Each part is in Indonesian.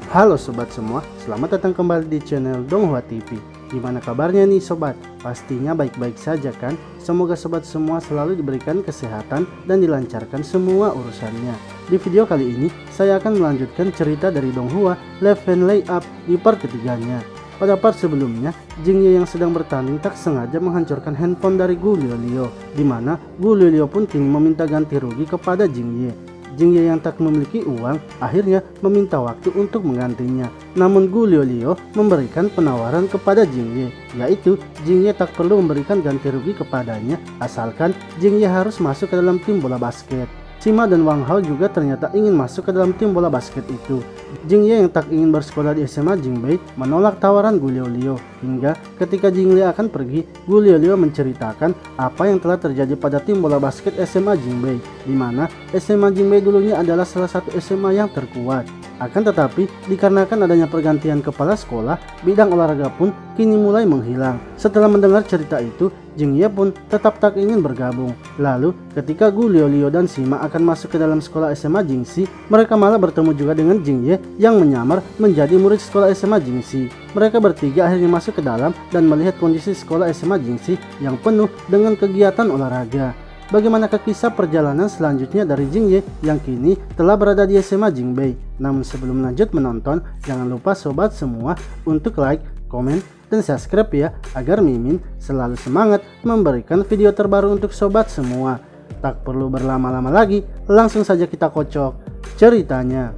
Halo sobat semua, selamat datang kembali di channel Donghua TV. Gimana kabarnya nih sobat? Pastinya baik-baik saja kan? Semoga sobat semua selalu diberikan kesehatan dan dilancarkan semua urusannya. Di video kali ini, saya akan melanjutkan cerita dari Donghua Left Hand Layup di part ketiganya. Pada part sebelumnya, Jingye yang sedang bertanding tak sengaja menghancurkan handphone dari Gu Liolio, di mana Gu Liolio pun kini meminta ganti rugi kepada Jingye. Jingye yang tak memiliki uang akhirnya meminta waktu untuk menggantinya. Namun Gu Liolio memberikan penawaran kepada Jingye, yaitu Jingye tak perlu memberikan ganti rugi kepadanya asalkan Jingye harus masuk ke dalam tim bola basket. Sima dan Wang Hao juga ternyata ingin masuk ke dalam tim bola basket itu. Jingye yang tak ingin bersekolah di SMA Jingbei menolak tawaran Gu Liolio, hingga ketika Jingye akan pergi, Gu Liolio menceritakan apa yang telah terjadi pada tim bola basket SMA Jingbei, di mana SMA Jingbei dulunya adalah salah satu SMA yang terkuat. Akan tetapi, dikarenakan adanya pergantian kepala sekolah, bidang olahraga pun kini mulai menghilang. Setelah mendengar cerita itu, Jingye pun tetap tak ingin bergabung. Lalu, ketika Gu Liolio dan Sima akan masuk ke dalam sekolah SMA Jingxi, mereka malah bertemu juga dengan Jingye yang menyamar menjadi murid sekolah SMA Jingxi. Mereka bertiga akhirnya masuk ke dalam dan melihat kondisi sekolah SMA Jingxi yang penuh dengan kegiatan olahraga. Bagaimanakah kisah perjalanan selanjutnya dari Jingye yang kini telah berada di SMA Jingbei? Namun sebelum lanjut menonton, jangan lupa sobat semua untuk like, komen, dan subscribe ya, agar Mimin selalu semangat memberikan video terbaru untuk sobat semua. Tak perlu berlama-lama lagi, langsung saja kita kocok ceritanya.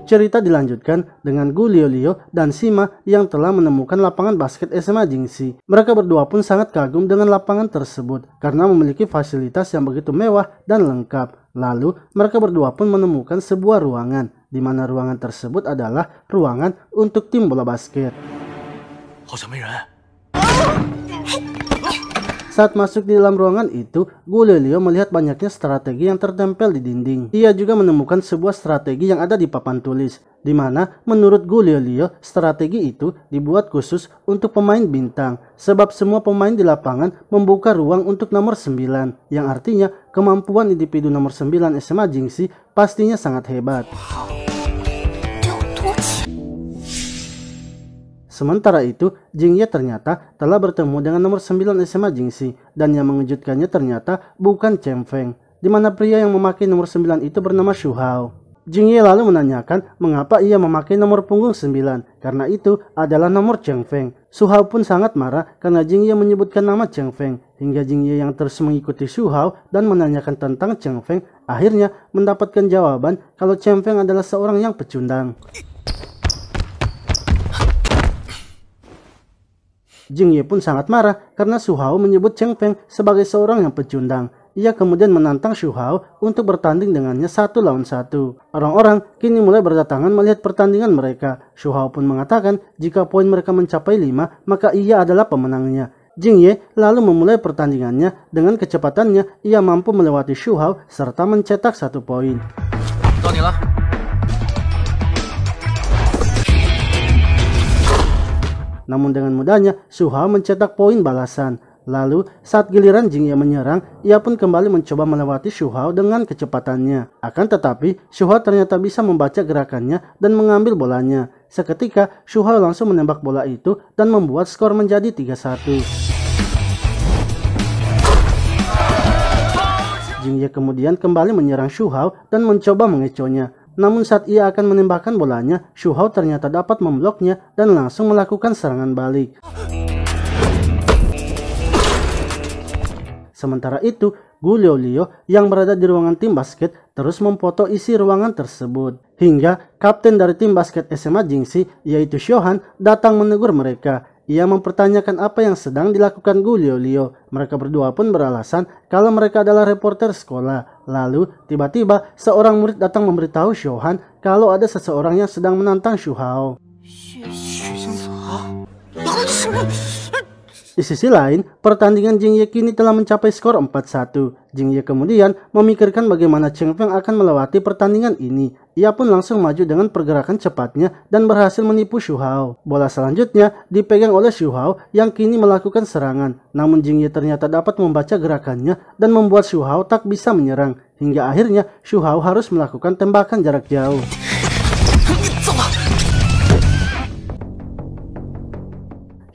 Cerita dilanjutkan dengan Gu Liolio dan Sima yang telah menemukan lapangan basket SMA Jingxi. Mereka berdua pun sangat kagum dengan lapangan tersebut karena memiliki fasilitas yang begitu mewah dan lengkap. Lalu mereka berdua pun menemukan sebuah ruangan, di mana ruangan tersebut adalah ruangan untuk tim bola basket. Saat masuk di dalam ruangan itu, Gu Liolio melihat banyaknya strategi yang tertempel di dinding. Ia juga menemukan sebuah strategi yang ada di papan tulis, di mana menurut Gu Liolio, strategi itu dibuat khusus untuk pemain bintang, sebab semua pemain di lapangan membuka ruang untuk nomor 9, yang artinya kemampuan individu nomor 9 SMA Jingxi pastinya sangat hebat. Sementara itu, Jingye ternyata telah bertemu dengan nomor 9 SMA Jingxi, dan yang mengejutkannya ternyata bukan Chen Feng, di mana pria yang memakai nomor 9 itu bernama Xu Hao. Jingye lalu menanyakan mengapa ia memakai nomor punggung 9, karena itu adalah nomor Chen Feng. Xu Hao pun sangat marah karena Jingye menyebutkan nama Chen Feng, hingga Jingye yang terus mengikuti Xu Hao dan menanyakan tentang Chen Feng akhirnya mendapatkan jawaban kalau Chen Feng adalah seorang yang pecundang. Jingye pun sangat marah karena Xu Hao menyebut Chen Feng sebagai seorang yang pecundang. Ia kemudian menantang Xu Hao untuk bertanding dengannya 1 lawan 1. Orang-orang kini mulai berdatangan melihat pertandingan mereka. Xu Hao pun mengatakan jika poin mereka mencapai 5, maka ia adalah pemenangnya. Jingye lalu memulai pertandingannya. Dengan kecepatannya, ia mampu melewati Xu Hao serta mencetak 1 poin. Namun dengan mudahnya, Xu Hao mencetak poin balasan. Lalu, saat giliran Jingye menyerang, ia pun kembali mencoba melewati Xu Hao dengan kecepatannya. Akan tetapi, Xu Hao ternyata bisa membaca gerakannya dan mengambil bolanya. Seketika, Xu Hao langsung menembak bola itu dan membuat skor menjadi 3-1. Jingye kemudian kembali menyerang Xu Hao dan mencoba mengecohnya. Namun saat ia akan menembakkan bolanya, Xu Hao ternyata dapat membloknya dan langsung melakukan serangan balik. Sementara itu, Gu Liolio yang berada di ruangan tim basket terus memfoto isi ruangan tersebut. Hingga kapten dari tim basket SMA Jingxi yaitu Shohan datang menegur mereka. Ia mempertanyakan apa yang sedang dilakukan Gu Liolio. Mereka berdua pun beralasan kalau mereka adalah reporter sekolah. Lalu tiba-tiba seorang murid datang memberitahu Shohan kalau ada seseorang yang sedang menantang Xu Hao. Di sisi lain, pertandingan Jingye kini telah mencapai skor 4-1. Jingye kemudian memikirkan bagaimana Cheng Feng akan melewati pertandingan ini. Ia pun langsung maju dengan pergerakan cepatnya dan berhasil menipu Xu Hao. Bola selanjutnya dipegang oleh Xu Hao yang kini melakukan serangan. Namun Jingye ternyata dapat membaca gerakannya dan membuat Xu Hao tak bisa menyerang. Hingga akhirnya Xu Hao harus melakukan tembakan jarak jauh.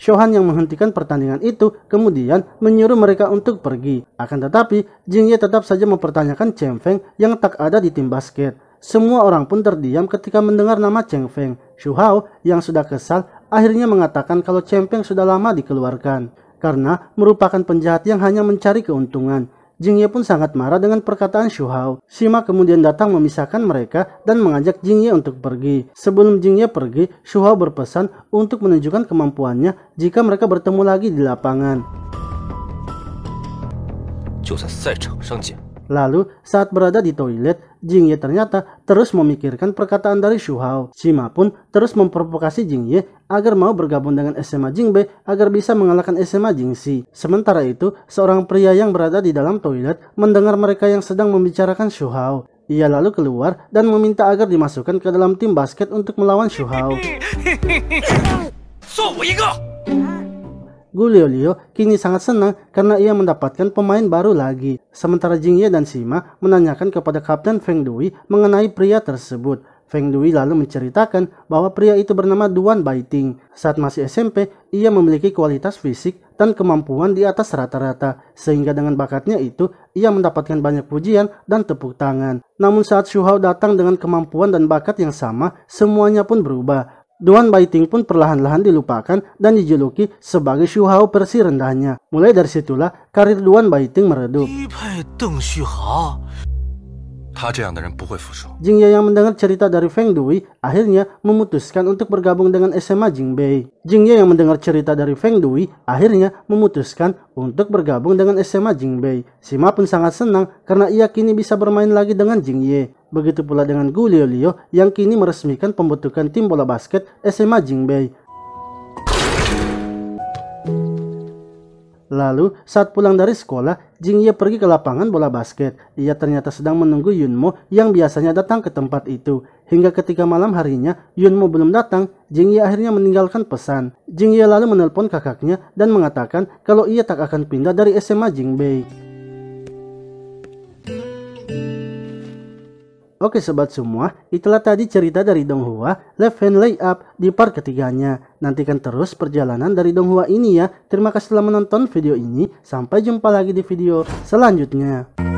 Shohan yang menghentikan pertandingan itu kemudian menyuruh mereka untuk pergi. Akan tetapi, Jingye tetap saja mempertanyakan Cheng Feng yang tak ada di tim basket. Semua orang pun terdiam ketika mendengar nama Cheng Feng. Xu Hao yang sudah kesal akhirnya mengatakan kalau Cheng Feng sudah lama dikeluarkan karena merupakan penjahat yang hanya mencari keuntungan. Jingye pun sangat marah dengan perkataan Xu Hao. Sima kemudian datang memisahkan mereka dan mengajak Jingye untuk pergi. Sebelum Jingye pergi, Xu Hao berpesan untuk menunjukkan kemampuannya jika mereka bertemu lagi di lapangan. Lalu, saat berada di toilet, Jingye ternyata terus memikirkan perkataan dari Xu Hao. Sima pun terus memprovokasi Jingye agar mau bergabung dengan SMA Jingbei agar bisa mengalahkan SMA Jingxi. Sementara itu, seorang pria yang berada di dalam toilet mendengar mereka yang sedang membicarakan Xu Hao. Ia lalu keluar dan meminta agar dimasukkan ke dalam tim basket untuk melawan Xu Hao. Gu Liolio kini sangat senang karena ia mendapatkan pemain baru lagi. Sementara Jingye dan Sima menanyakan kepada Kapten Feng Dui mengenai pria tersebut. Feng Dui lalu menceritakan bahwa pria itu bernama Duan Baiting. Saat masih SMP, ia memiliki kualitas fisik dan kemampuan di atas rata-rata. Sehingga dengan bakatnya itu, ia mendapatkan banyak pujian dan tepuk tangan. Namun saat Xu Hao datang dengan kemampuan dan bakat yang sama, semuanya pun berubah. Duan Baiting pun perlahan-lahan dilupakan dan dijuluki sebagai Xu Hao versi rendahnya. Mulai dari situlah karir Duan Baiting meredup. Jingye yang mendengar cerita dari Feng Dui akhirnya memutuskan untuk bergabung dengan SMA Jingbei. Jingye yang mendengar cerita dari Feng Dui akhirnya memutuskan untuk bergabung dengan SMA Jingbei. Sima pun sangat senang karena ia kini bisa bermain lagi dengan Jingye. Begitu pula dengan Gu Liolio yang kini meresmikan pembentukan tim bola basket SMA Jingbei. Lalu, saat pulang dari sekolah, Jingye pergi ke lapangan bola basket. Ia ternyata sedang menunggu Yunmo yang biasanya datang ke tempat itu. Hingga ketika malam harinya, Yunmo belum datang, Jingye akhirnya meninggalkan pesan. Jingye lalu menelpon kakaknya dan mengatakan kalau ia tak akan pindah dari SMA Jingbei. Oke sobat semua, itulah tadi cerita dari Donghua Left Hand Layup di part ketiganya. Nantikan terus perjalanan dari Donghua ini ya. Terima kasih telah menonton video ini. Sampai jumpa lagi di video selanjutnya.